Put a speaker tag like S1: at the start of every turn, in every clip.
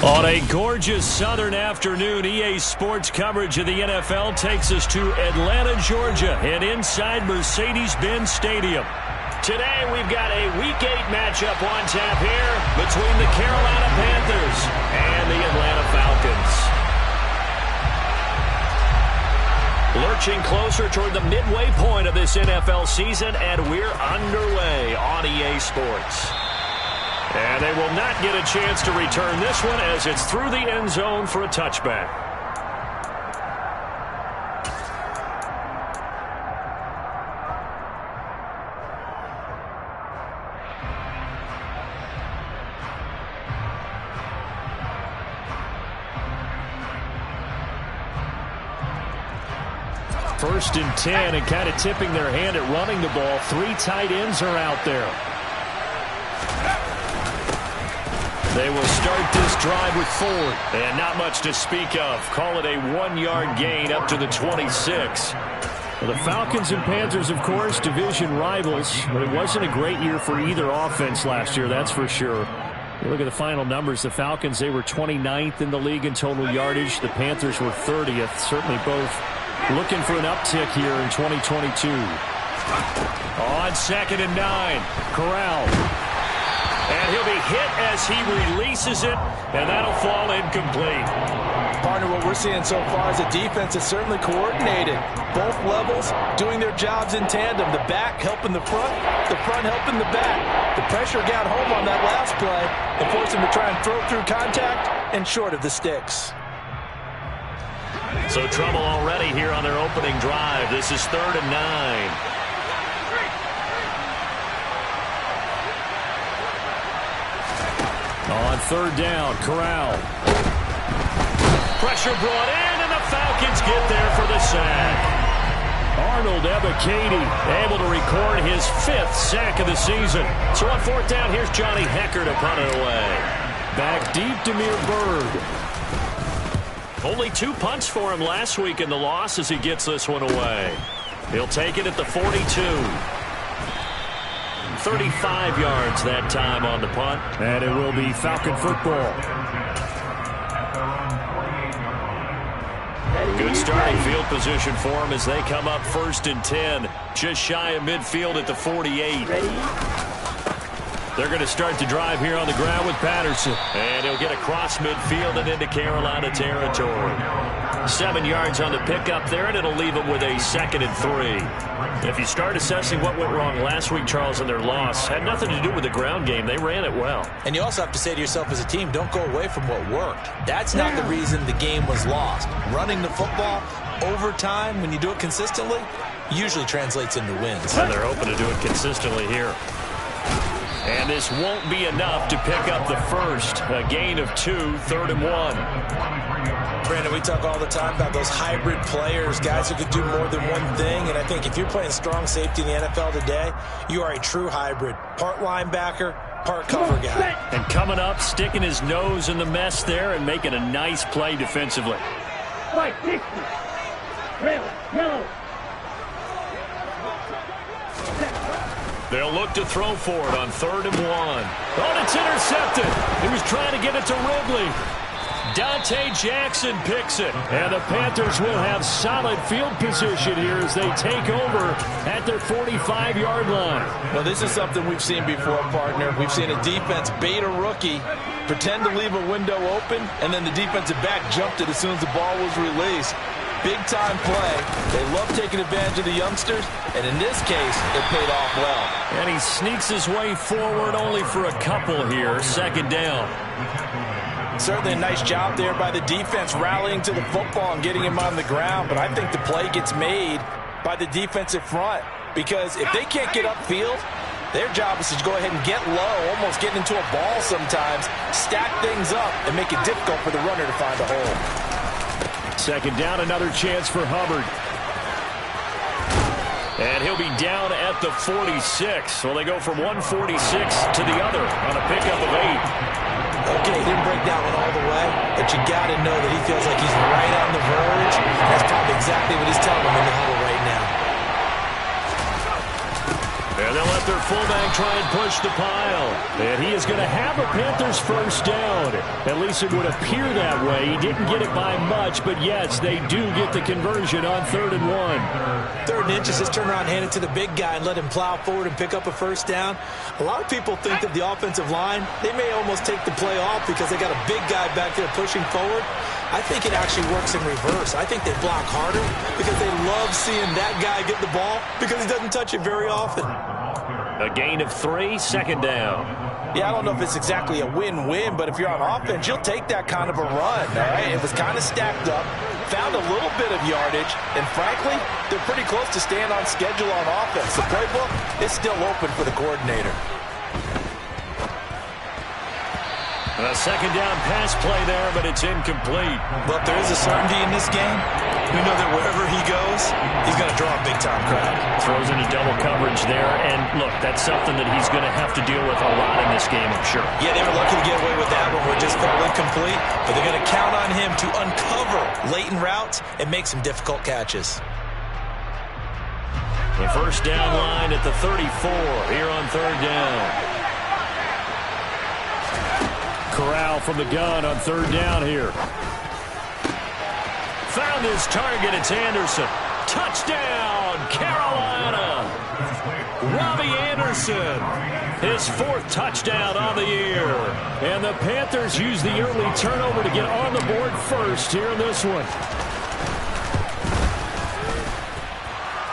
S1: On a gorgeous southern afternoon, EA Sports coverage of the NFL takes us to Atlanta, Georgia, and inside Mercedes-Benz Stadium. Today, we've got a Week 8 matchup on tap here between the Carolina Panthers and the Atlanta Falcons. Lurching closer toward the midway point of this NFL season, and we're underway on EA Sports. And they will not get a chance to return this one as it's through the end zone for a touchback. First and 10, and kind of tipping their hand at running the ball. 3 tight ends are out there. They will start this drive with Ford. And not much to speak of. Call it a 1-yard gain up to the 26. Well, the Falcons and Panthers, of course, division rivals. But it wasn't a great year for either offense last year, that's for sure. You look at the final numbers. The Falcons, they were 29th in the league in total yardage. The Panthers were 30th. Certainly both looking for an uptick here in 2022. On 2nd and 9, Corral. And he'll be hit as he releases it, and that'll fall incomplete.
S2: Partner, what we're seeing so far is a defense that's certainly coordinated. Both levels doing their jobs in tandem. The back helping the front helping the back. The pressure got home on that last play and forced him to try and throw through contact and short of the sticks.
S1: So trouble already here on their opening drive. This is 3rd and 9. On 3rd down, Corral. Pressure brought in, and the Falcons get there for the sack. Arnold Ebiketie able to record his 5th sack of the season. So on 4th down, here's Johnny Hecker to punt it away. Back deep, Demir Bird. Only 2 punts for him last week in the loss as he gets this one away. He'll take it at the 42. 35 yards that time on the punt. And it will be Falcon football. Good starting field position for them as they come up 1st and 10. Just shy of midfield at the 48. They're going to start the drive here on the ground with Patterson. And he'll get across midfield and into Carolina territory. 7 yards on the pickup there, and it'll leave them with a 2nd and 3. If you start assessing what went wrong last week, Charles, in their loss, had nothing to do with the ground game. They ran it well.
S2: And you also have to say to yourself as a team, don't go away from what worked. That's not the reason the game was lost. Running the football over time, when you do it consistently, usually translates into wins.
S1: And they're hoping to do it consistently here. And this won't be enough to pick up the first. A gain of 2, 3rd and 1.
S2: Brandon, we talk all the time about those hybrid players, guys who could do more than one thing. And I think if you're playing strong safety in the NFL today, you are a true hybrid. Part linebacker, part cover guy.
S1: And coming up, sticking his nose in the mess there and making a nice play defensively.
S3: White 60. Red, yellow.
S1: They'll look to throw for it on 3rd and 1. Oh, it's intercepted. He was trying to get it to Ridley. Dante Jackson picks it. And the Panthers will have solid field position here as they take over at their 45-yard line.
S2: Well, this is something we've seen before, partner. We've seen a defense bait a rookie, pretend to leave a window open, and then the defensive back jumped it as soon as the ball was released. Big-time play. They love taking advantage of the youngsters, and in this case, it paid off well.
S1: And he sneaks his way forward only for a couple here. 2nd down.
S2: Certainly a nice job there by the defense rallying to the football and getting him on the ground, but I think the play gets made by the defensive front because if they can't get upfield, their job is to go ahead and get low, almost get into a ball sometimes, stack things up, and make it difficult for the runner to find a hole.
S1: 2nd down, another chance for Hubbard. And he'll be down at the 46. So they go from 146 to the other on a pickup of 8.
S2: Okay, he didn't break that one all the way, but you got to know that he feels like he's right on the verge. That's probably exactly what he's telling him in the huddle right now.
S1: And they'll let their fullback try and push the pile. And he is going to have a Panthers first down. At least it would appear that way. He didn't get it by much, but yes, they do get the conversion on 3rd and 1.
S2: 3rd and inches, just turn around, hand it to the big guy, and let him plow forward and pick up a first down. A lot of people think that the offensive line, they may almost take the play off because they got a big guy back there pushing forward. I think it actually works in reverse. I think they block harder because they love seeing that guy get the ball because he doesn't touch it very often.
S1: A gain of 3, 2nd down.
S2: Yeah, I don't know if it's exactly a win-win, but if you're on offense, you'll take that kind of a run, all right? It was kind of stacked up, found a little bit of yardage, and frankly, they're pretty close to staying on schedule on offense. The playbook is still open for the coordinator.
S1: A 2nd down pass play there, but it's incomplete.
S2: But there is a certainty in this game. We know that wherever he goes, he's going to draw a big-time crowd.
S1: Throws into double coverage there, and look, that's something that he's going to have to deal with a lot in this game, I'm sure.
S2: Yeah, they were lucky to get away with that one where it just fell incomplete, but they're going to count on him to uncover latent routes and make some difficult catches.
S1: The first down line at the 34 here on 3rd down. Corral from the gun on 3rd down here. Found his target. It's Anderson. Touchdown, Carolina. Robbie Anderson, his 4th touchdown on the year. And the Panthers use the early turnover to get on the board first here in this one.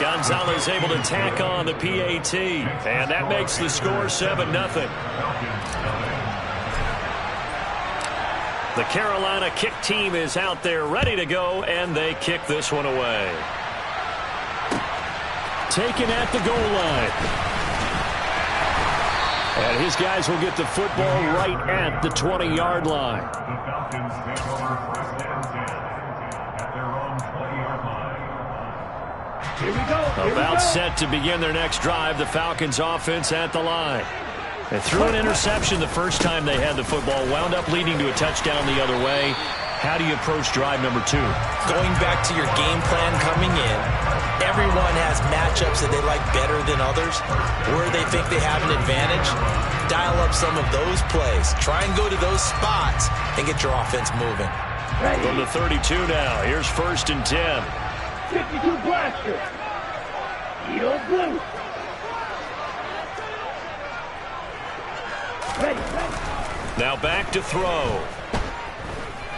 S1: Gonzalez able to tack on the PAT. And that makes the score 7-0. The Carolina kick team is out there ready to go, and they kick this one away. Taken at the goal line. And his guys will get the football right at the 20-yard line.
S3: Here we go.
S1: About set to begin their next drive, the Falcons offense at the line. They threw an interception the first time they had the football, wound up leading to a touchdown the other way. How do you approach drive number 2?
S2: Going back to your game plan coming in, everyone has matchups that they like better than others. Where they think they have an advantage, dial up some of those plays. Try and go to those spots and get your offense moving.
S1: From the 32 now, here's 1st and 10.
S3: 52 blaster. Eagle blue. Ready.
S1: Now back to throw.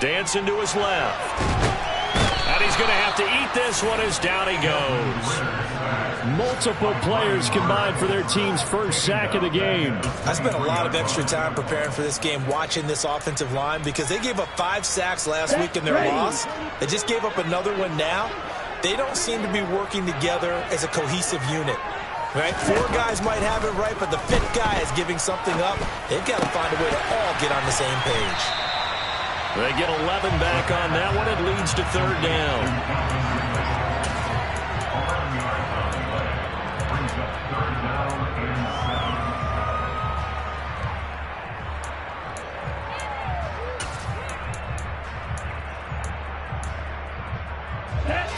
S1: Dancing to his left. And he's going to have to eat this one as down he goes. Multiple players combined for their team's first sack of the game.
S2: I spent a lot of extra time preparing for this game, watching this offensive line, because they gave up 5 sacks last week in their loss. They just gave up another one now. They don't seem to be working together as a cohesive unit. Right? 4 guys might have it right, but the 5th guy is giving something up. They've got to find a way to all get on the same page.
S1: They get 11 back on that one. It leads to 3rd down.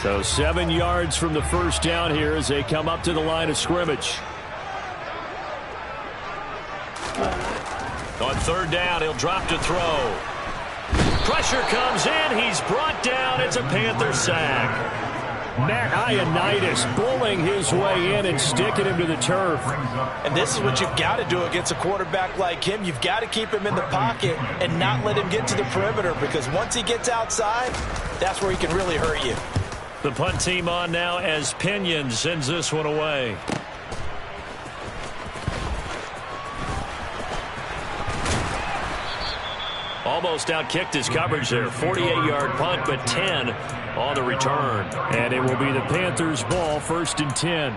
S1: So 7 yards from the first down here as they come up to the line of scrimmage. On 3rd down, he'll drop to throw. Pressure comes in. He's brought down. It's a Panther sack. Matt Ioannidis bullying his way in and sticking him to the turf.
S2: And this is what you've got to do against a quarterback like him. You've got to keep him in the pocket and not let him get to the perimeter, because once he gets outside, that's where he can really hurt you.
S1: The punt team on now as Pinion sends this one away. Almost outkicked his coverage there. 48-yard punt, but 10 on the return. And it will be the Panthers' ball, 1st and 10.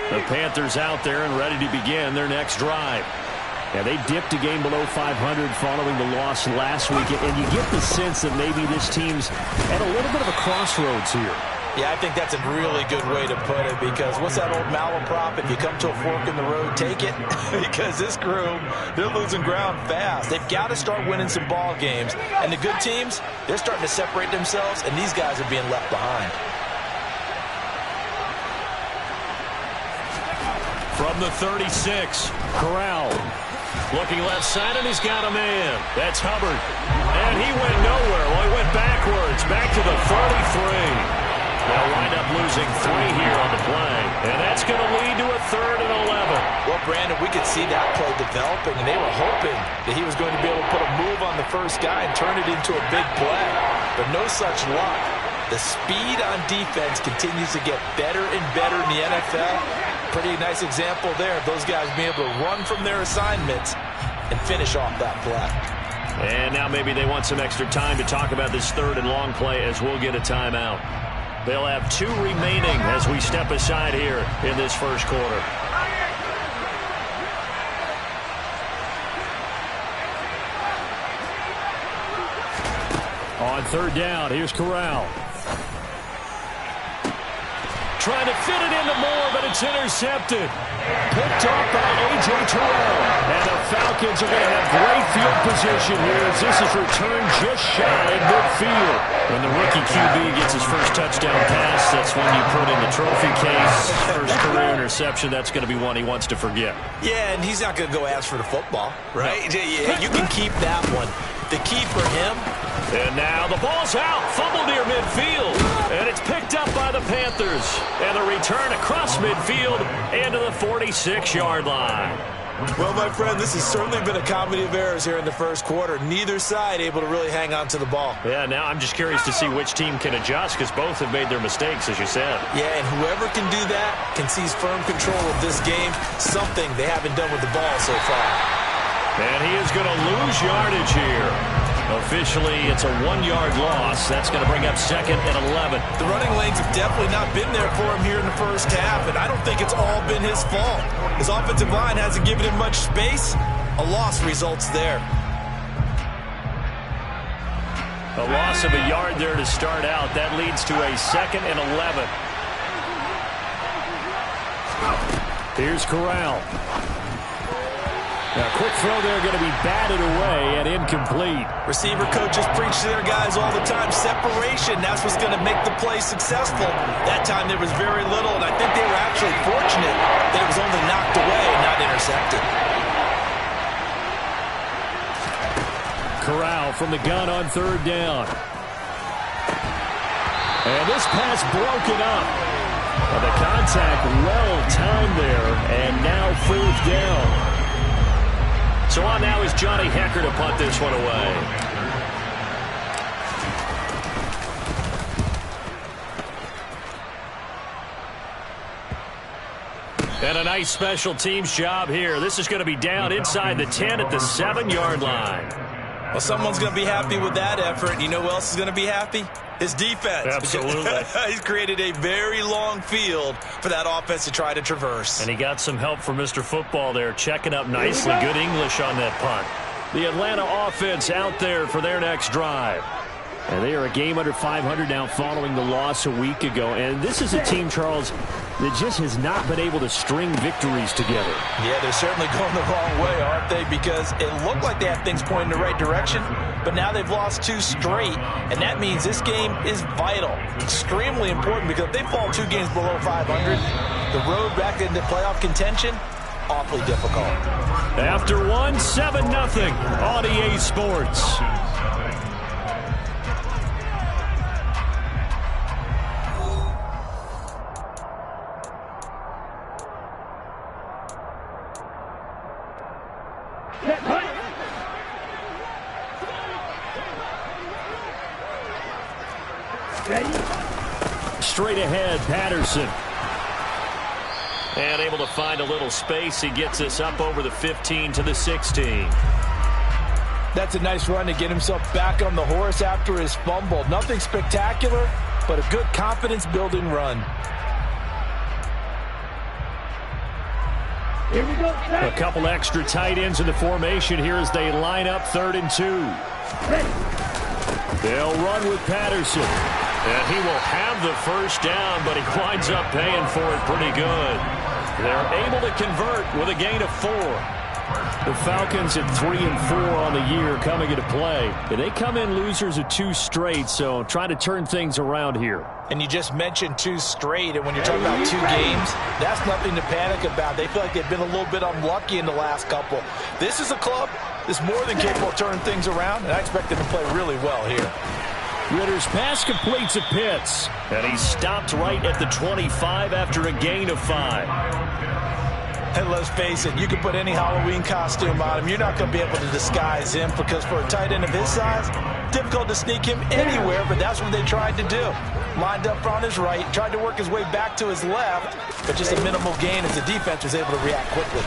S1: The Panthers out there and ready to begin their next drive. Yeah, they dipped a game below 500 following the loss last week, and you get the sense that maybe this team's at a little bit of a crossroads here.
S2: Yeah, I think that's a really good way to put it, because what's that old malaprop? If you come to a fork in the road, take it. Because this crew, they're losing ground fast. They've got to start winning some ball games. And the good teams, they're starting to separate themselves, and these guys are being left behind.
S1: From the 36, Corral. Looking left side, and he's got a man. That's Hubbard. And he went nowhere. Well, he went backwards, back to the 33. They'll wind up losing 3 here on the play. And that's going to lead to a 3rd and 11.
S2: Well, Brandon, we could see that play developing, and they were hoping that he was going to be able to put a move on the first guy and turn it into a big play. But no such luck. The speed on defense continues to get better and better in the NFL. Pretty nice example there of those guys being able to run from their assignments and finish off that play.
S1: And now maybe they want some extra time to talk about this 3rd and long play, as we'll get a timeout. They'll have 2 remaining as we step aside here in this first quarter. On 3rd down, here's Corral. Trying to fit it into Moore, but it's intercepted. Picked off by A.J. Terrell. And the Falcons are going to have great field position here as this is returned just shy of midfield. When the rookie QB gets his first touchdown pass, that's when you put in the trophy case. First career interception, that's going to be one he wants to forget.
S2: Yeah, and he's not going to go ask for the football, right? No. Yeah, you can keep that one. The key for him.
S1: And now the ball's out. Fumble near midfield. And it's picked up by the Panthers. And the return across midfield and to the 46-yard line.
S2: Well, my friend, this has certainly been a comedy of errors here in the first quarter. Neither side able to really hang on to the ball.
S1: Yeah, now I'm just curious to see which team can adjust, because both have made their mistakes, as you said.
S2: Yeah, and whoever can do that can seize firm control of this game, something they haven't done with the ball so far.
S1: And he is going to lose yardage here. Officially, it's a 1-yard loss. That's going to bring up 2nd and 11.
S2: The running lanes have definitely not been there for him here in the first half, and I don't think it's all been his fault. His offensive line hasn't given him much space. A loss results there.
S1: A loss of a yard there to start out. That leads to a 2nd and 11. Here's Corral. Now, quick throw there, going to be batted away and incomplete.
S2: Receiver coaches preach to their guys all the time. Separation, that's what's going to make the play successful. That time there was very little, and I think they were actually fortunate that it was only knocked away and not intercepted.
S1: Corral from the gun on 3rd down. And this pass broken up. Well, the contact well timed there, and now 4th down. So on now is Johnny Hecker to punt this one away. And a nice special teams job here. This is going to be down inside the 10 at the 7-yard line.
S2: Well, someone's going to be happy with that effort. And you know who else is going to be happy? His defense.
S1: Absolutely.
S2: He's created a very long field for that offense to try to traverse.
S1: And he got some help from Mr. Football there, checking up nicely. Good English on that punt. The Atlanta offense out there for their next drive. And they are a game under 500 now following the loss a week ago. And this is a team, Charles, that just has not been able to string victories together.
S2: Yeah, they're certainly going the wrong way, aren't they? Because it looked like they had things pointing in the right direction, but now they've lost 2 straight. And that means this game is vital, extremely important, because if they fall 2 games below 500, the road back into playoff contention, awfully difficult.
S1: After 1, 7-0 on EA Sports. Straight ahead, Patterson. And able to find a little space. He gets us up over the 15 to the 16.
S2: That's a nice run to get himself back on the horse after his fumble. Nothing spectacular, but a good confidence-building run.
S3: Here we go.
S1: A couple extra tight ends in the formation here as they line up 3rd and 2. They'll run with Patterson. And he will have the first down, but he winds up paying for it pretty good. They're able to convert with a gain of 4. The Falcons at 3-4 on the year coming into play. And they come in losers of 2 straight, so trying to turn things around here.
S2: And you just mentioned 2 straight, and when you're talking about 2 games, that's nothing to panic about. They feel like they've been a little bit unlucky in the last couple. This is a club that's more than capable of turning things around, and I expect them to play really well here.
S1: Ritter's pass completes at Pitts, and he's stopped right at the 25 after a gain of 5.
S2: And let's face it, you can put any Halloween costume on him. You're not going to be able to disguise him because for a tight end of his size, difficult to sneak him anywhere, but that's what they tried to do. Lined up on his right, tried to work his way back to his left, but just a minimal gain as the defense was able to react quickly.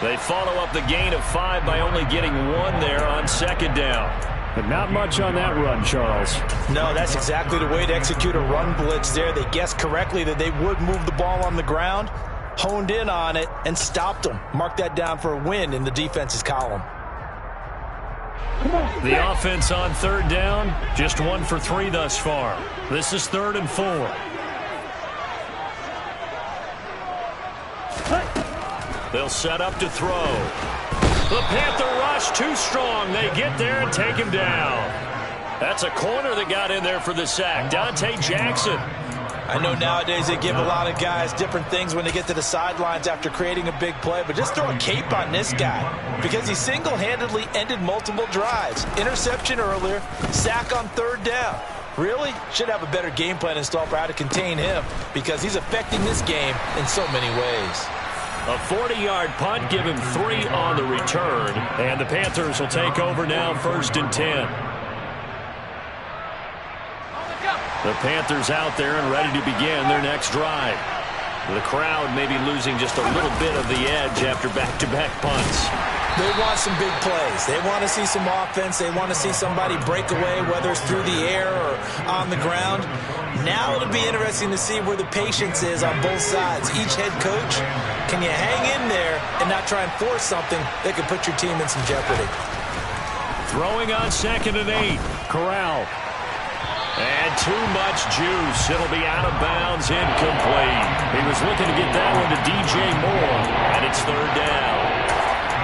S1: They follow up the gain of 5 by only getting 1 there on second down. But not much on that run, Charles.
S2: No, that's exactly the way to execute a run blitz there. They guessed correctly that they would move the ball on the ground, honed in on it, and stopped them. Mark that down for a win in the defense's column.
S1: The offense on third down, just 1 for 3 thus far. This is 3rd and 4. They'll set up to throw. The Panther rush too strong. They get there and take him down. That's a corner that got in there for the sack. Dante Jackson.
S2: I know nowadays they give a lot of guys different things when they get to the sidelines after creating a big play, but just throw a cape on this guy because he single-handedly ended multiple drives. Interception earlier, sack on 3rd down. Really? Should have a better game plan installed for how to contain him because he's affecting this game in so many ways.
S1: A 40-yard punt, give him 3 on the return. And the Panthers will take over now, 1st and 10. The Panthers out there and ready to begin their next drive. The crowd may be losing just a little bit of the edge after back-to-back punts.
S2: They want some big plays. They want to see some offense. They want to see somebody break away, whether it's through the air or on the ground. Now it'll be interesting to see where the patience is on both sides. Each head coach, can you hang in there and not try and force something that could put your team in some jeopardy?
S1: Throwing on 2nd and 8. Corral. And too much juice. It'll be out of bounds, incomplete. He was looking to get that one to DJ Moore, and it's 3rd down.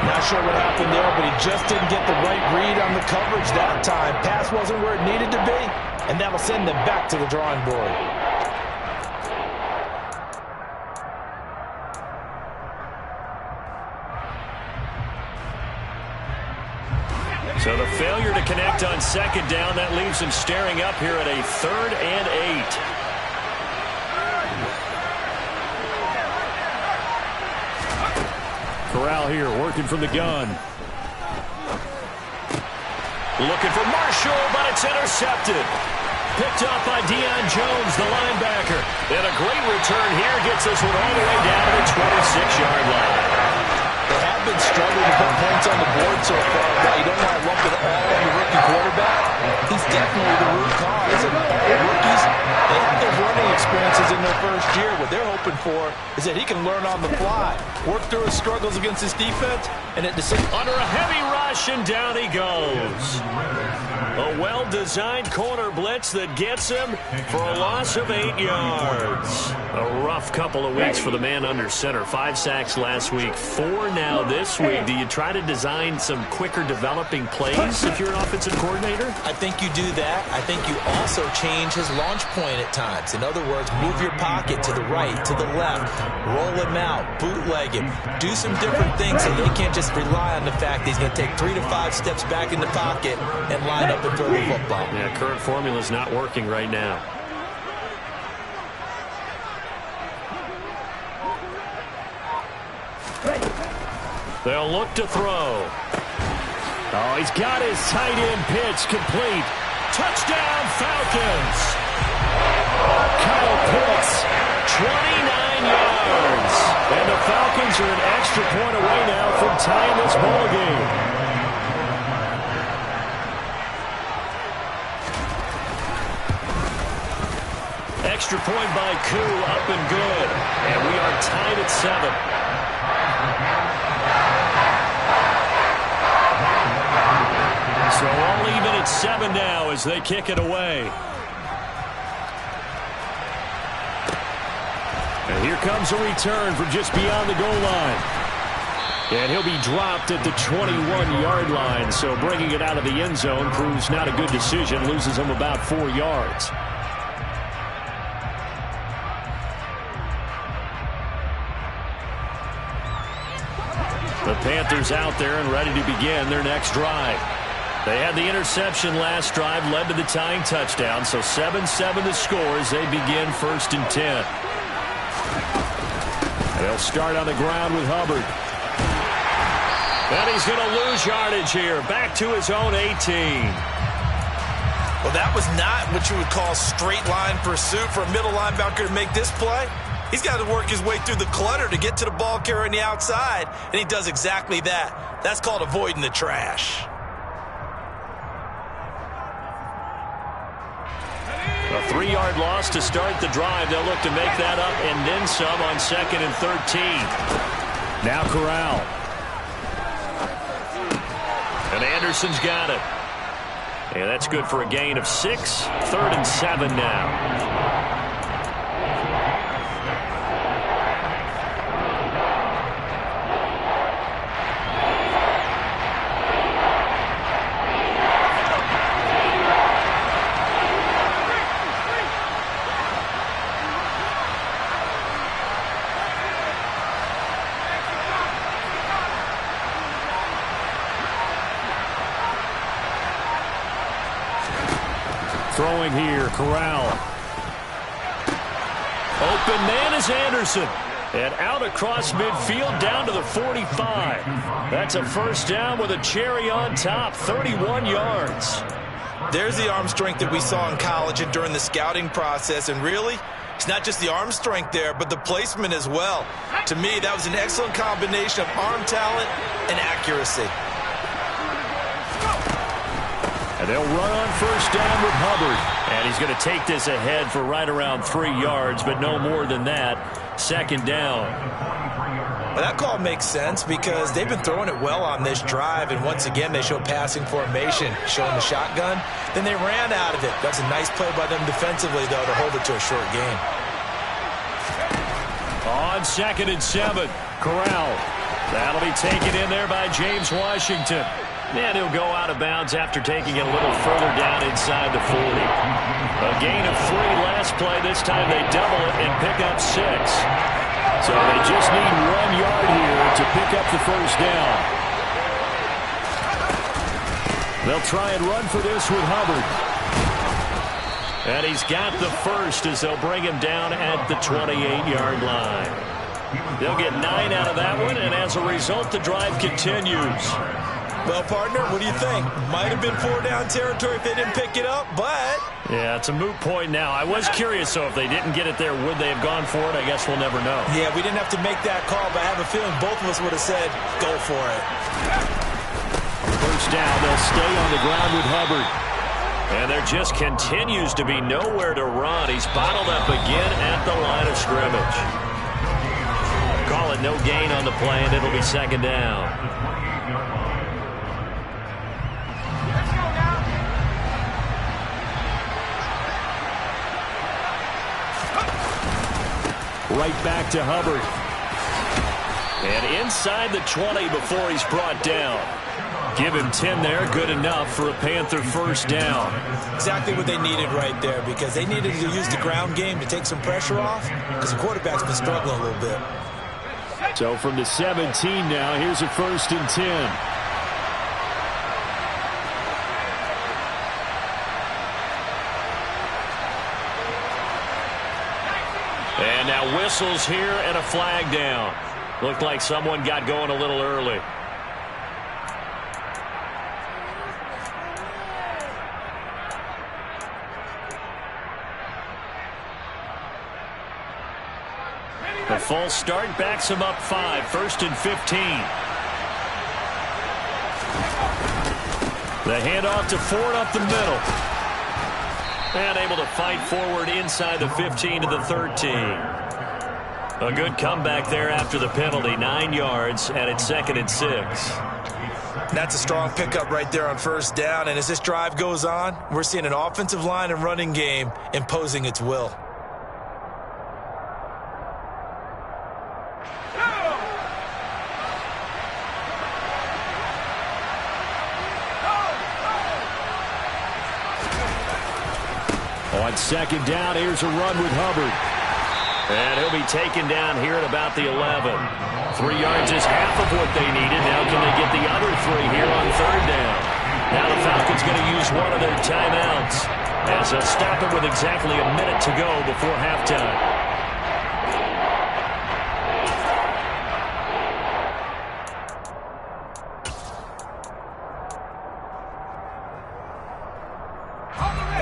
S2: Not sure what happened there, but he just didn't get the right read on the coverage that time. Pass wasn't where it needed to be, and that'll send them back to the drawing board.
S1: So the failure to connect on 2nd down, that leaves him staring up here at a 3rd and 8. Corral here working from the gun. Looking for Marshall, but it's intercepted. Picked up by Deion Jones, the linebacker. And a great return here gets this one all the way down to the 26-yard line.
S2: They have been struggling to put points on the board so far, but you don't want to lump it all on the rookie quarterback. He's definitely the root cause. And all rookies, they have those learning experiences in their first year. What they're hoping for is that he can learn on the fly, work through his struggles against his defense, and at the same
S1: under a heavy rush, and down he goes. A well-designed corner blitz that gets him for a loss of 8 yards. A rough couple of weeks for the man under center. 5 sacks last week, 4 now this week. Do you try to design some quicker developing plays if you're an offensive coordinator?
S2: I think you do that. I think you also change his launch point at times. In other words, move your pocket to the right, to the left, roll him out, bootleg him, do some different things so they can't just rely on the fact that he's going to take 3 to 5 steps back in the pocket and line up and throw the football.
S1: Yeah, current formula is not working right now. They'll look to throw. Oh, he's got his tight end pitch complete. Touchdown, Falcons. Kyle Pitts, 29 yards. And the Falcons are an extra point away now from tying this ball game. Extra point by Koo, up and good. And we are tied at 7. So all even it's 7 now as they kick it away. And here comes a return from just beyond the goal line. And he'll be dropped at the 21-yard line. So bringing it out of the end zone proves not a good decision. Loses him about 4 yards. The Panthers out there and ready to begin their next drive. They had the interception last drive, led to the tying touchdown. So 7-7 the score as they begin 1st and 10. They'll start on the ground with Hubbard. And he's going to lose yardage here. Back to his own 18.
S2: Well, that was not what you would call straight line pursuit for a middle linebacker to make this play. He's got to work his way through the clutter to get to the ball carrier on the outside, and he does exactly that. That's called avoiding the trash.
S1: A 3-yard loss to start the drive. They'll look to make that up and then some on 2nd and 13. Now Corral. And Anderson's got it. And that's good for a gain of 6. 3rd and 7 now. Throwing here, Corral. Open man is Anderson. And out across midfield down to the 45. That's a 1st down with a cherry on top, 31 yards.
S2: There's the arm strength that we saw in college and during the scouting process. And really, it's not just the arm strength there, but the placement as well. To me, that was an excellent combination of arm talent and accuracy.
S1: And they'll run on 1st down with Hubbard. And he's going to take this ahead for right around 3 yards, but no more than that. 2nd down.
S2: Well, that call makes sense because they've been throwing it well on this drive, and once again they show passing formation, showing the shotgun. Then they ran out of it. That's a nice play by them defensively, though, to hold it to a short gain.
S1: On 2nd and 7, Corral. That'll be taken in there by James Washington. And he'll go out of bounds after taking it a little further down inside the 40. A gain of 3 last play. This time they double it and pick up 6. So they just need 1 yard here to pick up the 1st down. They'll try and run for this with Hubbard. And he's got the 1st as they'll bring him down at the 28-yard line. They'll get 9 out of that one, and as a result, the drive continues.
S2: Well, partner, what do you think? Might have been 4-down territory if they didn't pick it up, but...
S1: Yeah, it's a moot point now. I was curious, so if they didn't get it there, would they have gone for it? I guess we'll never know.
S2: Yeah, we didn't have to make that call, but I have a feeling both of us would have said, go for it.
S1: 1st down, they'll stay on the ground with Hubbard. And there just continues to be nowhere to run. He's bottled up again at the line of scrimmage. Call it no gain on the play, and it'll be 2nd down. Right back to Hubbard. And inside the 20 before he's brought down. Give him 10 there. Good enough for a Panther 1st down.
S2: Exactly what they needed right there, because they needed to use the ground game to take some pressure off, because the quarterback's been struggling a little bit.
S1: So from the 17 now, here's a 1st and 10. And now whistles here and a flag down. Looked like someone got going a little early. The false start backs him up 5. 1st and 15. The handoff to Ford up the middle. And able to fight forward inside the 15 to the 13. A good comeback there after the penalty. 9 yards, and it's 2nd and 6.
S2: That's a strong pickup right there on first down. And as this drive goes on, we're seeing an offensive line and running game imposing its will.
S1: On second down, here's a run with Hubbard. And he'll be taken down here at about the 11. 3 yards is half of what they needed. Now can they get the other 3 here on third down? Now the Falcons going to use one of their timeouts as they'll stop it with exactly a minute to go before halftime.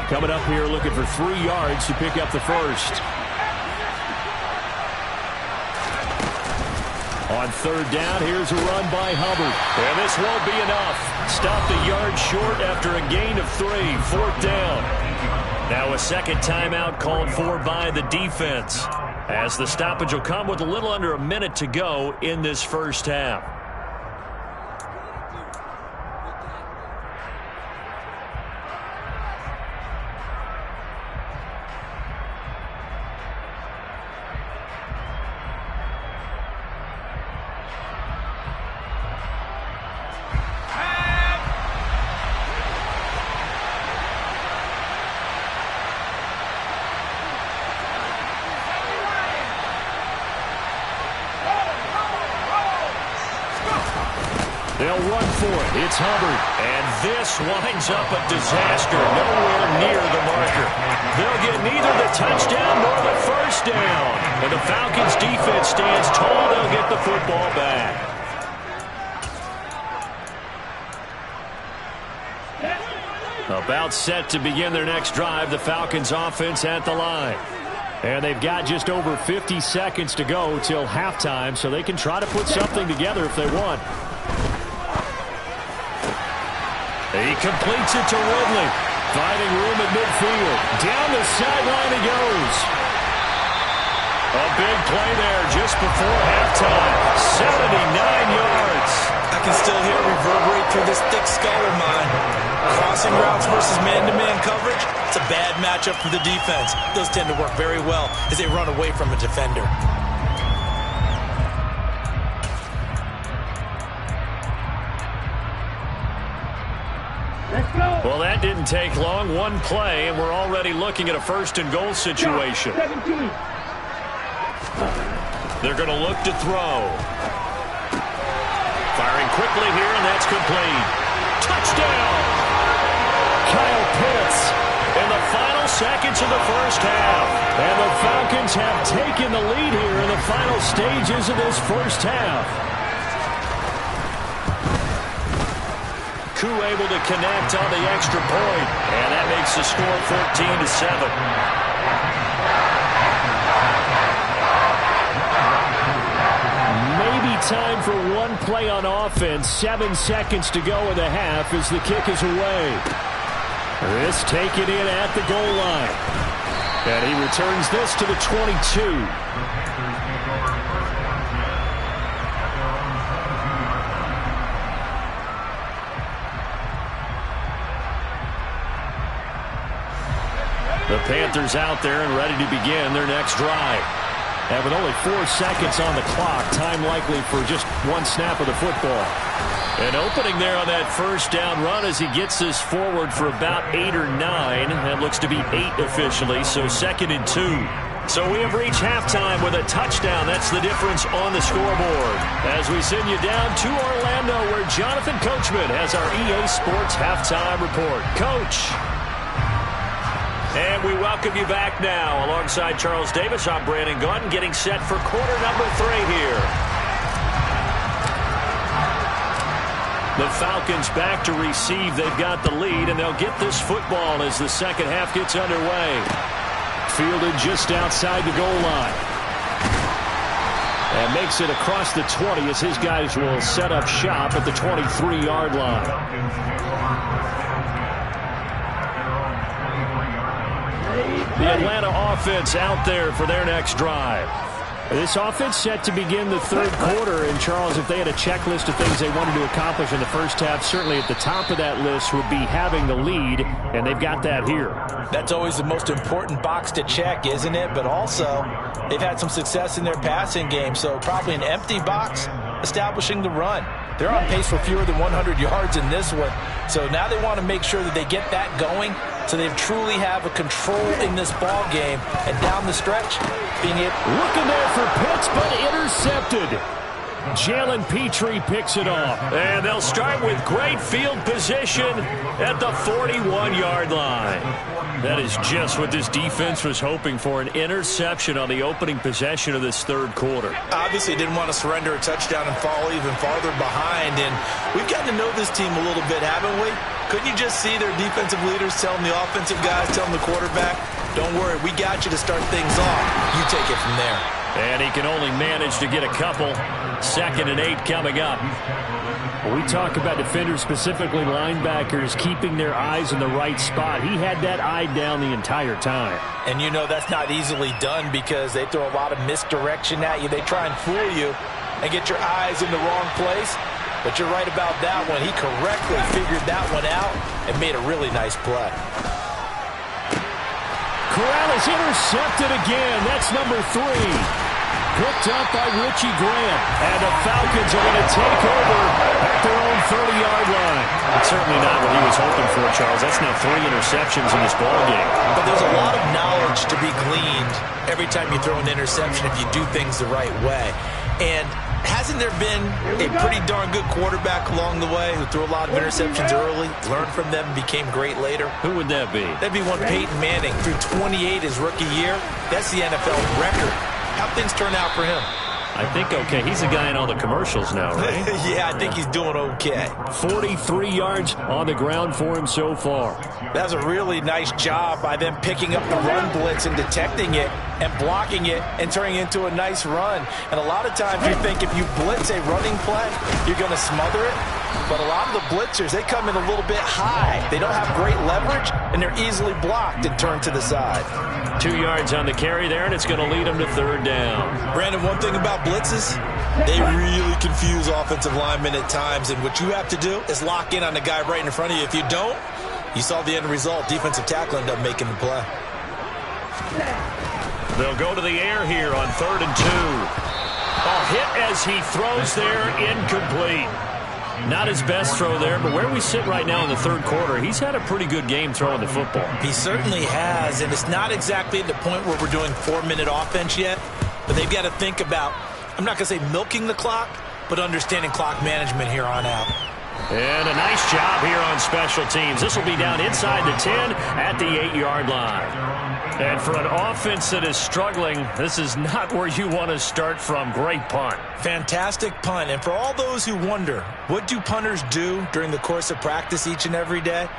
S1: Coming up here looking for 3 yards to pick up the first. On third down, here's a run by Hubbard. And this won't be enough. Stopped a yard short after a gain of 3. Fourth down. Now a second timeout called for by the defense, as the stoppage will come with a little under a minute to go in this first half. They'll run for it. It's Hubbard. And this winds up a disaster. Nowhere near the marker. They'll get neither the touchdown nor the first down. And the Falcons defense stands tall. They'll get the football back. About set to begin their next drive. The Falcons offense at the line. And they've got just over 50 seconds to go till halftime, so they can try to put something together if they want. He completes it to Ridley. Finding room at midfield. Down the sideline he goes. A big play there just before halftime. 79 yards.
S2: I can still hear it reverberate through this thick skull of mine. Crossing routes versus man-to-man coverage, it's a bad matchup for the defense. Those tend to work very well as they run away from a defender.
S1: Well, that didn't take long. One play, and we're already looking at a first-and-goal situation. They're going to look to throw. Firing quickly here, and that's complete. Touchdown! Kyle Pitts in the final seconds of the first half. And the Falcons have taken the lead here in the final stages of this first half. Koo able to connect on the extra point, and that makes the score 14-7. Maybe time for one play on offense. 7 seconds to go in the half as the kick is away. This taken in at the goal line. And he returns this to the 22. The Panthers out there and ready to begin their next drive. And with only 4 seconds on the clock, time likely for just one snap of the football. An opening there on that first down run as he gets this forward for about 8 or 9. That looks to be 8 officially, so 2nd and 2. So we have reached halftime with a touchdown. That's the difference on the scoreboard. As we send you down to Orlando, where Jonathan Coachman has our EA Sports halftime report. Coach. And we welcome you back now. Alongside Charles Davis, I'm Brandon Gunn, getting set for quarter number 3 here. The Falcons back to receive. They've got the lead, and they'll get this football as the second half gets underway. Fielded just outside the goal line. And makes it across the 20 as his guys will set up shop at the 23-yard line. The Atlanta offense out there for their next drive. This offense set to begin the third quarter. And, Charles, if they had a checklist of things they wanted to accomplish in the first half, certainly at the top of that list would be having the lead, and they've got that here.
S2: That's always the most important box to check, isn't it? But also, they've had some success in their passing game, so probably an empty box establishing the run. They're on pace for fewer than 100 yards in this one, so now they want to make sure that they get that going so they truly have a control in this ball game. And down the stretch, being it.
S1: Looking there for Pitts, but intercepted. Jalen Petrie picks it off. And they'll start with great field position at the 41-yard line. That is just what this defense was hoping for, an interception on the opening possession of this third quarter.
S2: Obviously didn't want to surrender a touchdown and fall even farther behind. And we've gotten to know this team a little bit, haven't we? Couldn't you just see their defensive leaders telling the offensive guys, telling the quarterback, don't worry, we got you to start things off. You take it from there.
S1: And he can only manage to get a couple. 2nd and 8 coming up. We talk about defenders, specifically linebackers, keeping their eyes in the right spot. He had that eye down the entire time.
S2: And you know that's not easily done because they throw a lot of misdirection at you. They try and fool you and get your eyes in the wrong place. But you're right about that one. He correctly figured that one out and made a really nice play.
S1: Corral is intercepted again. That's number 3. Picked up by Richie Grant. And the Falcons are going to take over at their own 30-yard line. It's certainly not what he was hoping for, Charles. That's now 3 interceptions in this ballgame.
S2: But there's a lot of knowledge to be gleaned every time you throw an interception if you do things the right way. And hasn't there been a pretty darn good quarterback along the way who threw a lot of interceptions early, learned from them, became great later?
S1: Who would that be?
S2: That'd be one Peyton Manning. Threw 28 his rookie year. That's the NFL record. How'd things turn out for him?
S1: I think okay. He's the guy in all the commercials now, right?
S2: Yeah, I think he's doing okay.
S1: 43 yards on the ground for him so far.
S2: That's a really nice job by them picking up the run blitz and detecting it and blocking it and turning it into a nice run. And a lot of times you think if you blitz a running play, you're going to smother it. But a lot of the blitzers, they come in a little bit high. They don't have great leverage, and they're easily blocked and turned to the side.
S1: 2 yards on the carry there, and it's going to lead them to 3rd down.
S2: Brandon, one thing about blitzes, they really confuse offensive linemen at times, and what you have to do is lock in on the guy right in front of you. If you don't, you saw the end result. Defensive tackle ended up making the play.
S1: They'll go to the air here on 3rd and 2. A hit as he throws there, incomplete. Not his best throw there, but where we sit right now in the third quarter, he's had a pretty good game throwing the football.
S2: He certainly has, and it's not exactly at the point where we're doing 4-minute offense yet, but they've got to think about, I'm not going to say milking the clock, but understanding clock management here on out.
S1: And a nice job here on special teams. This will be down inside the 10 at the 8-yard line. And for an offense that is struggling, this is not where you want to start from. Great punt.
S2: Fantastic punt. And for all those who wonder, what do punters do during the course of practice each and every day?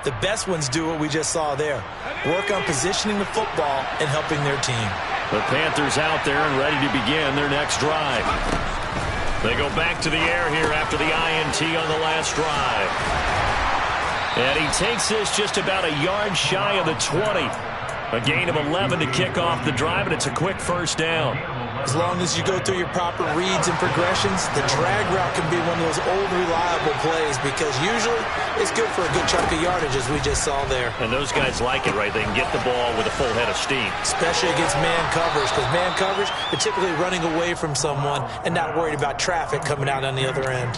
S2: The best ones do what we just saw there. Work on positioning the football and helping their team.
S1: The Panthers out there and ready to begin their next drive. They go back to the air here after the INT on the last drive. And he takes this just about a yard shy of the 20. A gain of 11 to kick off the drive, and it's a quick 1st down.
S2: As long as you go through your proper reads and progressions, the drag route can be one of those old reliable plays because usually it's good for a good chunk of yardage as we just saw there.
S1: And those guys like it, right? They can get the ball with a full head of steam.
S2: Especially against man coverage, because man coverage, they're typically running away from someone and not worried about traffic coming out on the other end.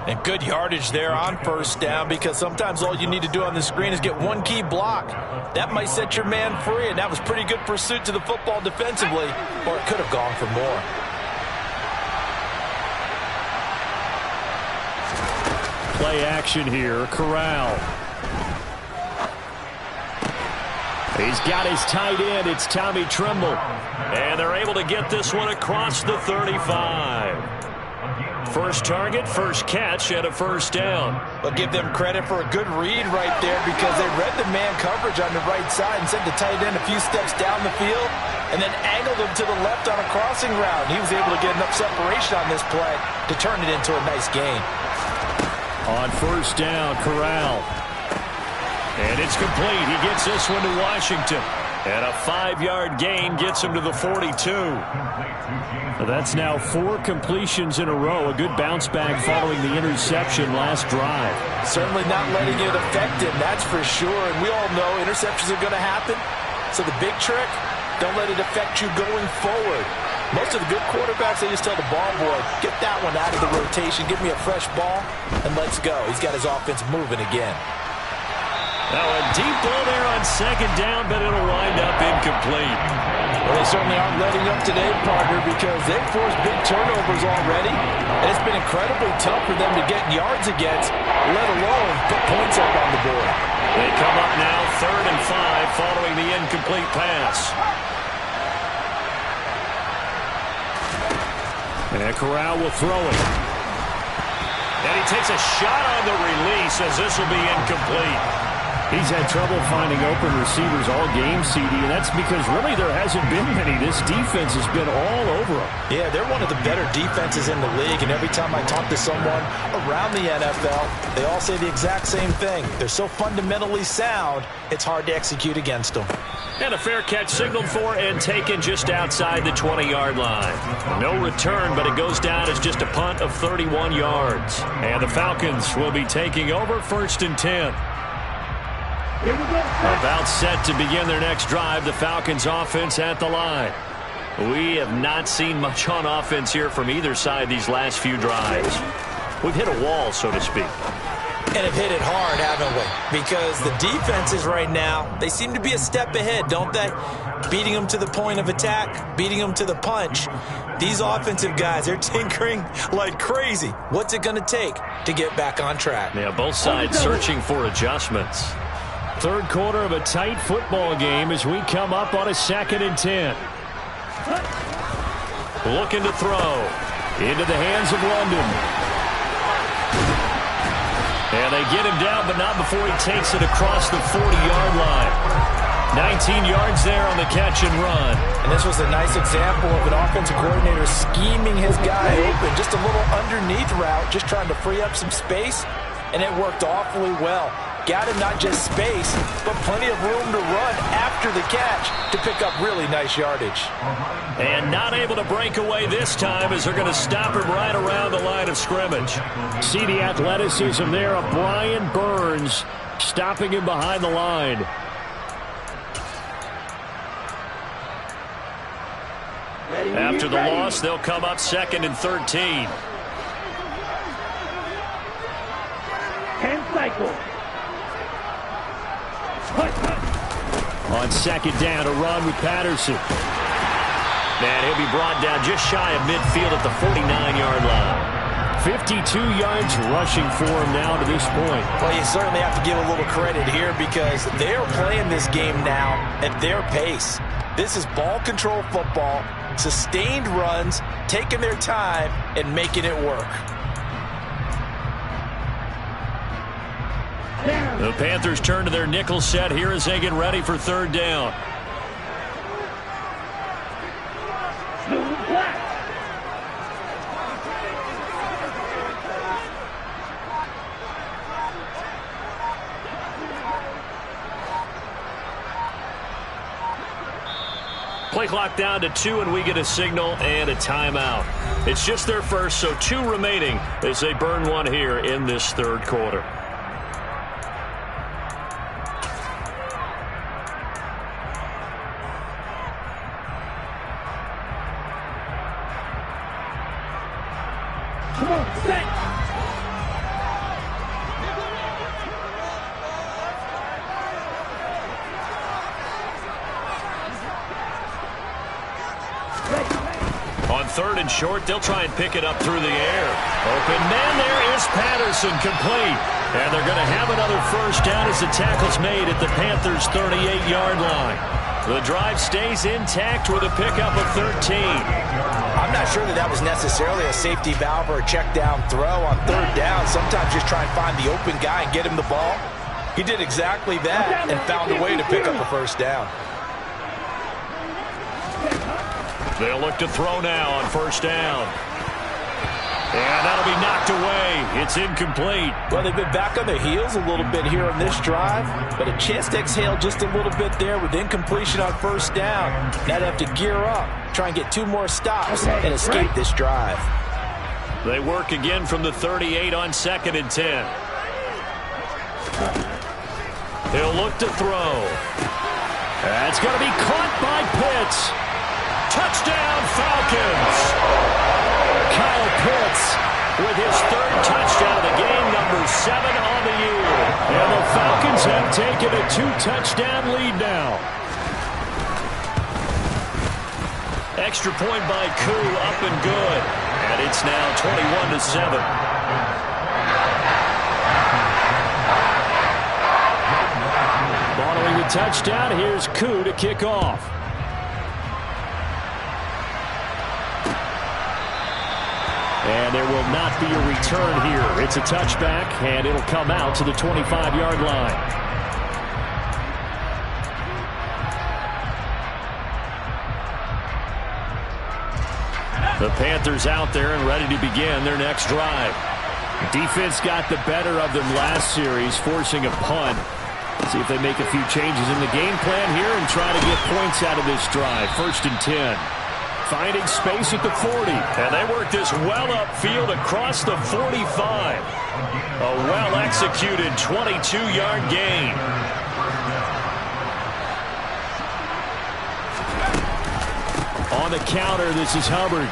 S2: And good yardage there on 1st down because sometimes all you need to do on the screen is get one key block. That might set your man free, and that was pretty good pursuit to the football defensively, or it could have gone for more.
S1: Play action here, Corral. He's got his tight end, it's Tommy Tremble. And they're able to get this one across the 35. First target, first catch, and a 1st down.
S2: But give them credit for a good read right there because they read the man coverage on the right side and sent the tight end a few steps down the field and then angled him to the left on a crossing route. He was able to get enough separation on this play to turn it into a nice gain.
S1: On 1st down, Corral. And it's complete. He gets this one to Washington. And a 5-yard gain gets him to the 42. That's now 4 completions in a row. A good bounce back following the interception last drive.
S2: Certainly not letting it affect him, that's for sure. And we all know interceptions are going to happen. So the big trick, don't let it affect you going forward. Most of the good quarterbacks, they just tell the ball boy, get that one out of the rotation, give me a fresh ball, and let's go. He's got his offense moving again.
S1: Now a deep ball there on second down, but it'll wind up incomplete.
S2: Well, they certainly aren't letting up today, partner, because they've forced big turnovers already. And it's been incredibly tough for them to get yards against, let alone put points up on the board.
S1: They come up now 3rd and 5 following the incomplete pass. And Corral will throw it. And he takes a shot on the release as this will be incomplete. He's had trouble finding open receivers all game, CD, and that's because really there hasn't been many. This defense has been all over them.
S2: Yeah, they're one of the better defenses in the league, and every time I talk to someone around the NFL, they all say the exact same thing. They're so fundamentally sound, it's hard to execute against them.
S1: And a fair catch signaled for and taken just outside the 20-yard line. No return, but it goes down as just a punt of 31 yards. And the Falcons will be taking over 1st and 10. About set to begin their next drive, the Falcons offense at the line. We have not seen much on offense here from either side these last few drives. We've hit a wall, so to speak.
S2: And have hit it hard, haven't we? Because the defenses right now, they seem to be a step ahead, don't they? Beating them to the point of attack, beating them to the punch. These offensive guys, they're tinkering like crazy. What's it going to take to get back on track?
S1: Yeah, both sides searching for adjustments. 3rd quarter of a tight football game as we come up on a 2nd and 10. Looking to throw. Into the hands of London. And they get him down, but not before he takes it across the 40-yard line. 19 yards there on the catch and run.
S2: And this was a nice example of an offensive coordinator scheming his guy open. Just a little underneath route, just trying to free up some space, and it worked awfully well. Got him not just space, but plenty of room to run after the catch to pick up really nice yardage.
S1: And not able to break away this time as they're going to stop him right around the line of scrimmage. See the athleticism there of Brian Burns stopping him behind the line. After the loss, they'll come up 2nd and 13.
S3: 10 cycles.
S1: On 2nd down, a run with Patterson. And he'll be brought down just shy of midfield at the 49-yard line. 52 yards rushing for him now to this point.
S2: Well, you certainly have to give a little credit here because they're playing this game now at their pace. This is ball control football, sustained runs, taking their time, and making it work.
S1: The Panthers turn to their nickel set here as they get ready for 3rd down. Play clock down to 2, and we get a signal and a timeout. It's just their first, so 2 remaining as they burn one here in this 3rd quarter. On 3rd and short, they'll try and pick it up through the air. Open man, there is Patterson, complete. And they're going to have another first down as the tackle's made at the Panthers' 38-yard line. The drive stays intact with a pickup of 13.
S2: I'm not sure that was necessarily a safety valve or a check down throw on 3rd down. Sometimes just try and find the open guy and get him the ball. He did exactly that and found a way to pick up a first down.
S1: They'll look to throw now on 1st down. And that'll be knocked away. It's incomplete.
S2: Well, they've been back on their heels a little bit here on this drive, but a chance to exhale just a little bit there with incompletion on first down. Now they have to gear up, try and get 2 more stops, and escape this drive.
S1: They work again from the 38 on 2nd and 10. He'll look to throw. That's going to be caught by Pitts. Touchdown, Falcons. Kyle Pitts with his 3rd touchdown of the game, number 7 on the year. And the Falcons have taken a 2-touchdown lead now. Extra point by Koo, up and good. And it's now 21-7. Following the touchdown, here's Koo to kick off. And there will not be a return here. It's a touchback, and it'll come out to the 25-yard line. The Panthers out there and ready to begin their next drive. Defense got the better of them last series, forcing a punt. See if they make a few changes in the game plan here and try to get points out of this drive. 1st and 10. Finding space at the 40. And they work this well upfield across the 45. A well-executed 22-yard gain. On the counter, this is Hubbard.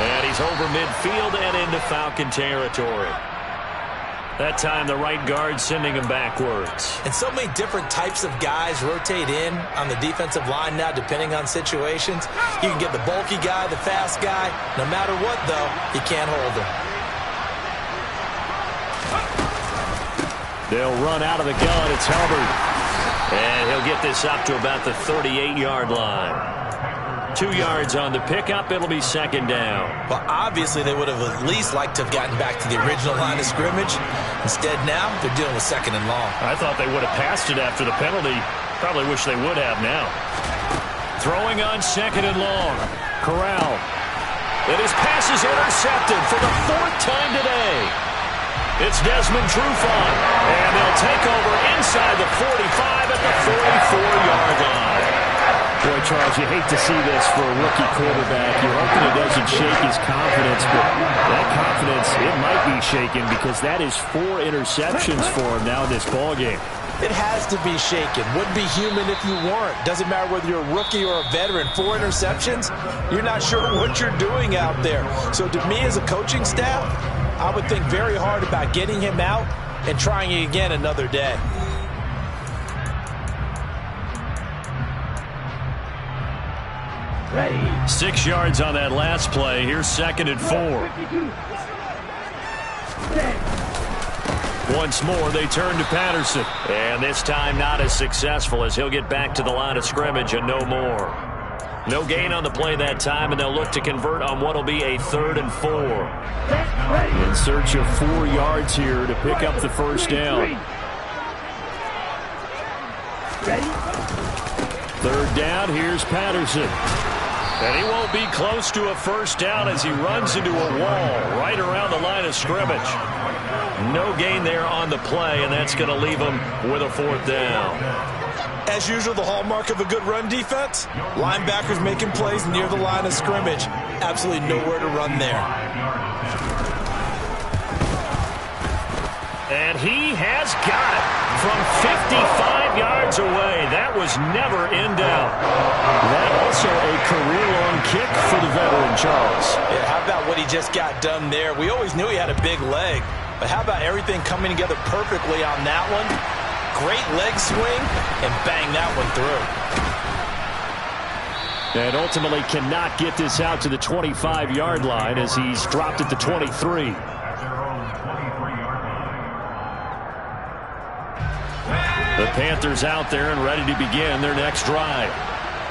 S1: And he's over midfield and into Falcon territory. That time the right guard sending him backwards.
S2: And so many different types of guys rotate in on the defensive line now depending on situations. You can get the bulky guy, the fast guy. No matter what, though, you can't hold him.
S1: They'll run out of the gun. It's Hubbard. And he'll get this up to about the 38-yard line. 2 yards on the pickup. It'll be 2nd down.
S2: Well, obviously they would have at least liked to have gotten back to the original line of scrimmage. Instead, now they're dealing with 2nd and long.
S1: I thought they would have passed it after the penalty. Probably wish they would have now. Throwing on 2nd and long. Corral. And his pass is intercepted for the 4th time today. It's Desmond Trufant. And they'll take over inside the 45 at the 44-yard line. Boy, Charles, you hate to see this for a rookie quarterback. You're hoping it doesn't shake his confidence, but that confidence, it might be shaken because that is 4 interceptions for him now in this ballgame.
S2: It has to be shaken. Wouldn't be human if you weren't. Doesn't matter whether you're a rookie or a veteran. 4 interceptions, you're not sure what you're doing out there. So to me as a coaching staff, I would think very hard about getting him out and trying it again another day.
S3: Ready.
S1: 6 yards on that last play. Here's 2nd and 4. Once more, they turn to Patterson. And this time not as successful as he'll get back to the line of scrimmage and no more. No gain on the play that time, and they'll look to convert on what will be a 3rd and 4. In search of 4 yards here to pick up the 1st down. 3rd down, here's Patterson. And he won't be close to a 1st down as he runs into a wall right around the line of scrimmage. No gain there on the play, and that's going to leave him with a 4th down.
S2: As usual, the hallmark of a good run defense, linebackers making plays near the line of scrimmage. Absolutely nowhere to run there.
S1: And he has got it from 55 yards away. That was never in doubt. That also a career-long kick for the veteran, Charles.
S2: Yeah, how about what he just got done there? We always knew he had a big leg, but how about everything coming together perfectly on that one? Great leg swing, and bang that one through.
S1: And ultimately cannot get this out to the 25-yard line as he's dropped at the 23. The Panthers out there and ready to begin their next drive.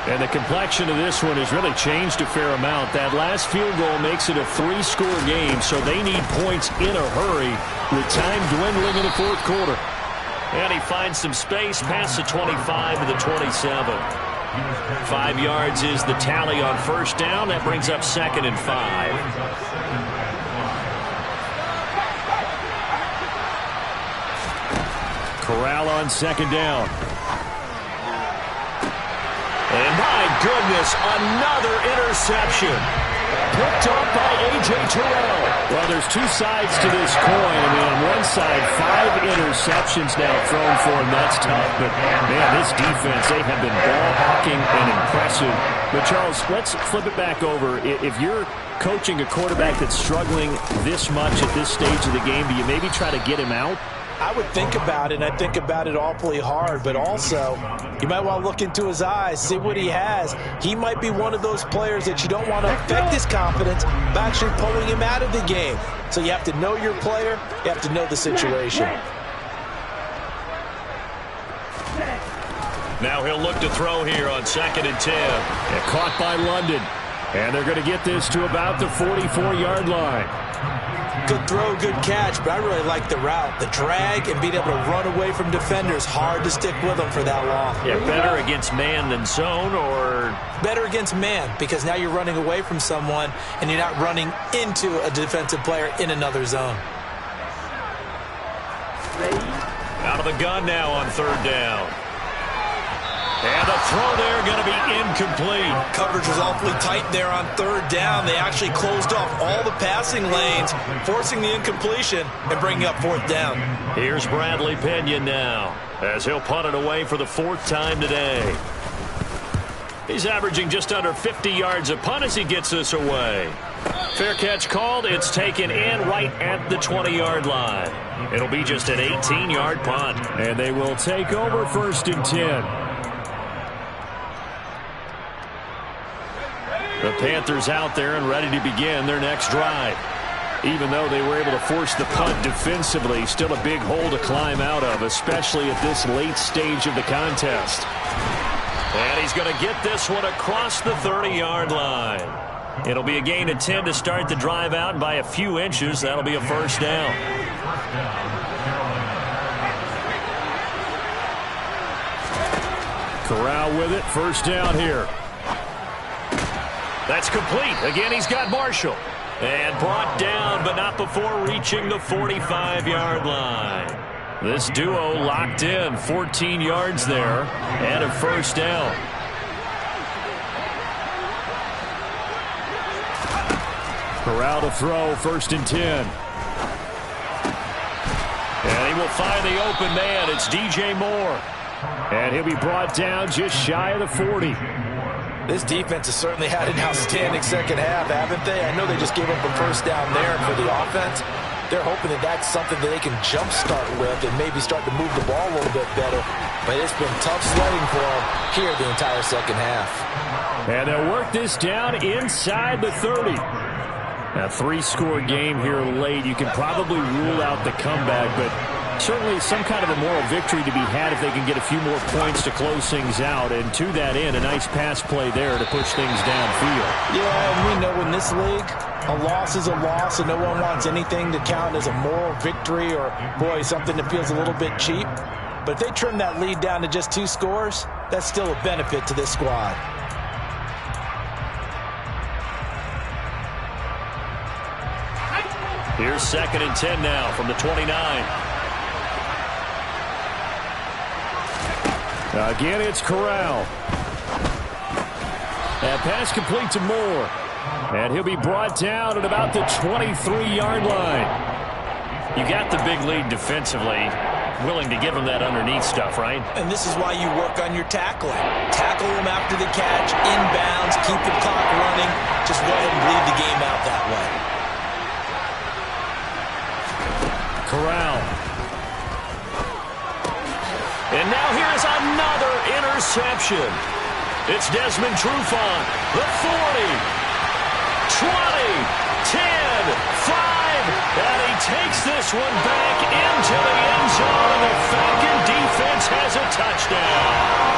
S1: And the complexion of this one has really changed a fair amount. That last field goal makes it a 3-score game, so they need points in a hurry with time dwindling in the 4th quarter. And he finds some space past the 25 to the 27. 5 yards is the tally on 1st down. That brings up 2nd and 5. Corral on second down. And my goodness, another interception. Picked up by A.J. Terrell. Well, there's two sides to this coin. I mean, on one side, 5 interceptions now thrown for him. That's tough. But, man, this defense, they have been ball hawking and impressive. But, Charles, let's flip it back over. If you're coaching a quarterback that's struggling this much at this stage of the game, do you maybe try to get him out?
S2: I would think about it, and I think about it awfully hard, but also you might want to look into his eyes, see what he has. He might be one of those players that you don't want to affect his confidence by actually pulling him out of the game. So you have to know your player, you have to know the situation.
S1: Now he'll look to throw here on 2nd and 10. And caught by London. And they're going to get this to about the 44-yard line.
S2: Good throw, good catch, but I really like the route. The drag and being able to run away from defenders, hard to stick with them for that long.
S1: Yeah, better against man than zone, or?
S2: Better against man, because now you're running away from someone and you're not running into a defensive player in another zone.
S1: Out of the gun now on 3rd down. And the throw there going to be incomplete.
S2: Coverage was awfully tight there on 3rd down. They actually closed off all the passing lanes, forcing the incompletion and bringing up 4th down.
S1: Here's Bradley Pinion now, as he'll punt it away for the 4th time today. He's averaging just under 50 yards a punt as he gets this away. Fair catch called. It's taken in right at the 20-yard line. It'll be just an 18-yard punt. And they will take over 1st and 10. The Panthers out there and ready to begin their next drive. Even though they were able to force the punt defensively, still a big hole to climb out of, especially at this late stage of the contest. And he's going to get this one across the 30-yard line. It'll be a gain of 10 to start the drive out, and by a few inches, that'll be a 1st down. Corral with it, 1st down here. That's complete. Again, he's got Marshall. And brought down, but not before reaching the 45-yard line. This duo locked in, 14 yards there, and a 1st down. Corral to throw, 1st and 10. And he will find the open man. It's DJ Moore. And he'll be brought down just shy of the 40.
S2: This defense has certainly had an outstanding second half, haven't they? I know they just gave up a 1st down there for the offense. They're hoping that that's something that they can jumpstart with and maybe start to move the ball a little bit better. But it's been tough sledding for them here the entire second half.
S1: And they'll work this down inside the 30. A 3-score game here late. You can probably rule out the comeback, but certainly some kind of a moral victory to be had if they can get a few more points to close things out. And to that end, a nice pass play there to push things downfield.
S2: Yeah, and we know in this league, a loss is a loss, and no one wants anything to count as a moral victory or, boy, something that feels a little bit cheap. But if they trim that lead down to just 2 scores, that's still a benefit to this squad.
S1: Here's 2nd and 10 now from the 29. Again, it's Corral. And pass complete to Moore. And he'll be brought down at about the 23-yard line. You got the big lead defensively. Willing to give him that underneath stuff, right?
S2: And this is why you work on your tackling. Tackle him after the catch, inbounds, keep the clock running. Just let him bleed the game out that way.
S1: Corral. And now here is another interception. It's Desmond Trufant. The 40, 20, 10, 5. And he takes this one back into the end zone. And the Falcon defense has a touchdown.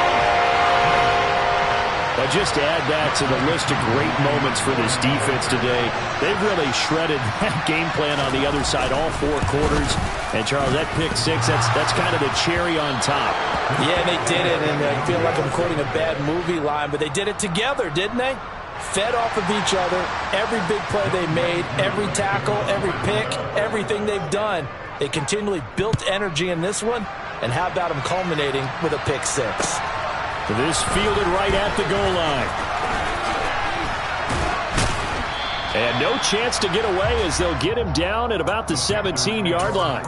S1: But just to add that to the list of great moments for this defense today, they've really shredded that game plan on the other side all 4 quarters. And, Charles, that pick 6, that's kind of the cherry on top.
S2: Yeah, they did it, and I feel like I'm quoting a bad movie line, but they did it together, didn't they? Fed off of each other, every big play they made, every tackle, every pick, everything they've done. They continually built energy in this one, And how about him culminating with a pick six?
S1: This fielded right at the goal line. And no chance to get away as they'll get him down at about the 17-yard line.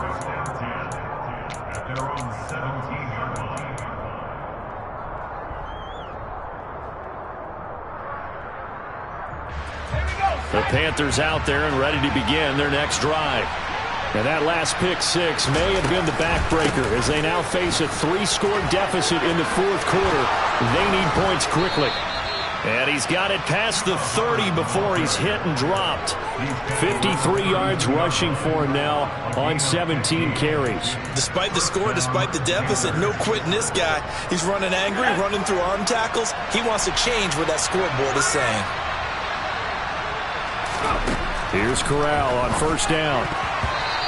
S1: The Panthers out there and ready to begin their next drive. And that last pick six may have been the backbreaker as they now face a 3-score deficit in the fourth quarter. They need points quickly. And he's got it past the 30 before he's hit and dropped. 53 yards rushing for him now on 17 carries.
S2: Despite the score, despite the deficit, no quitting this guy. He's running angry, running through arm tackles. He wants to change what that scoreboard is saying.
S1: Here's Corral on first down.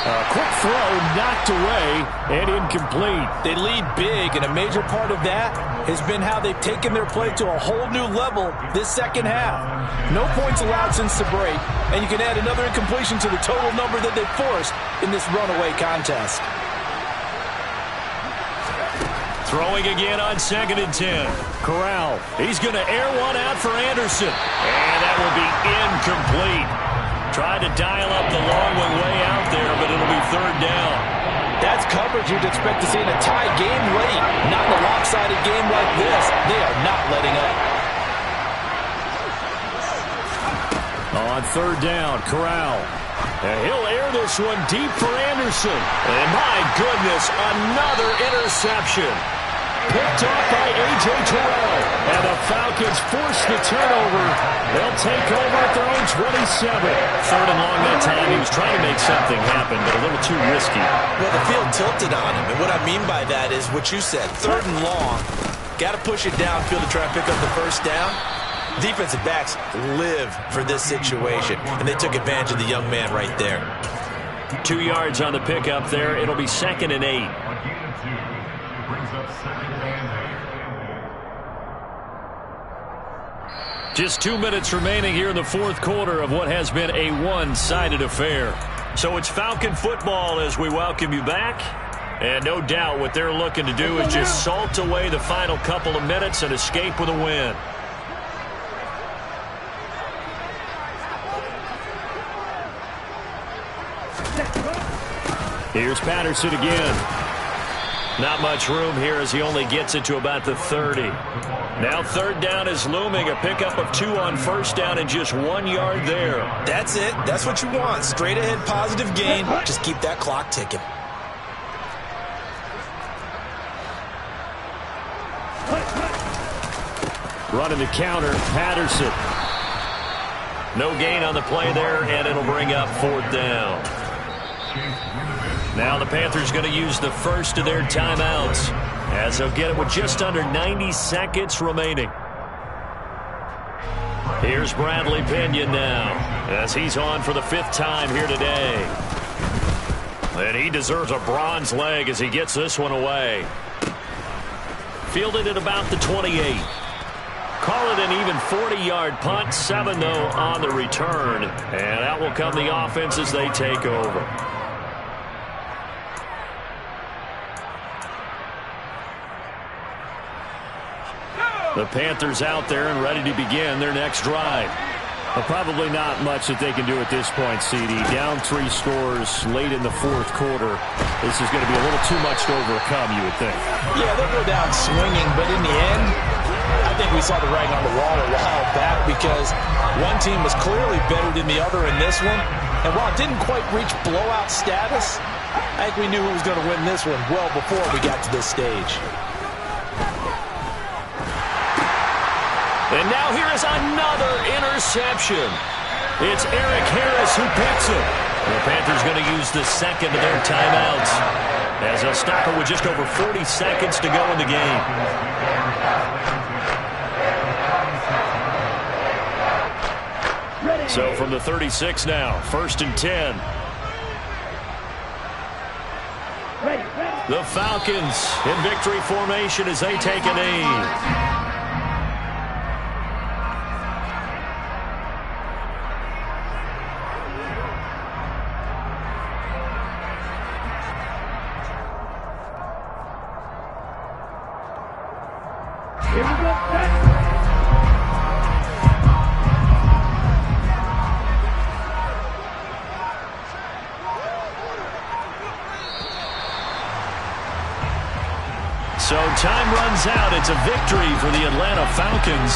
S1: A quick throw knocked away and incomplete.
S2: They lead big, and a major part of that has been how they've taken their play to a whole new level this second half. No points allowed since the break, and you can add another incompletion to the total number that they've forced in this runaway contest.
S1: Throwing again on 2nd and 10. Corral, he's going to air one out for Anderson. And that will be incomplete. Tried to dial up the long way out there, but it'll be third down.
S2: That's coverage you'd expect to see in a tie game late. Not in a lopsided game like this. They are not letting up.
S1: On third down, Corral. And he'll air this one deep for Anderson. And my goodness, another interception. Picked off by A.J. Terrell. And the Falcons force the turnover. They'll take over at their own 27. Third and long that time. He was trying to make something happen, but a little too risky.
S2: Well, the field tilted on him. And what I mean by that is what you said. Third and long. Got to push it downfield to try and pick up the first down. Defensive backs live for this situation. And they took advantage of the young man right there.
S1: 2 yards on the pickup there. It'll be 2nd and 8. Just 2 minutes remaining here in the fourth quarter of what has been a one-sided affair. So it's Falcon football as we welcome you back. And no doubt what they're looking to do is just salt away the final couple of minutes and escape with a win. Here's Patterson again. Not much room here as he only gets it to about the 30. Now third down is looming. A pickup of 2 on first down and just 1 yard there.
S2: That's it. That's what you want. Straight ahead positive gain. Just keep that clock ticking.
S1: Running the counter, Patterson. No gain on the play there, and it'll bring up fourth down. Now the Panthers going to use the first of their timeouts as they'll get it with just under 90 seconds remaining. Here's Bradley Pinion now as he's on for the 5th time here today. And he deserves a bronze leg as he gets this one away. Fielded at about the 28. Call it an even 40-yard punt. 7, though, on the return. And out will come the offense as they take over. The Panthers out there and ready to begin their next drive. But probably not much that they can do at this point, CD. Down 3 scores late in the fourth quarter. This is going to be a little too much to overcome, you would think.
S2: Yeah, they'll go down swinging, but in the end, I think we saw the writing on the wall a while back because one team was clearly better than the other in this one. And while it didn't quite reach blowout status, I think we knew who was going to win this one well before we got to this stage.
S1: And now here is another interception. It's Eric Harris who picks it. The Panthers going to use the second of their timeouts as they'll stop it with just over 40 seconds to go in the game. So from the 36 now, 1st and 10. The Falcons in victory formation as they take a knee. time runs out. It's a victory for the Atlanta Falcons.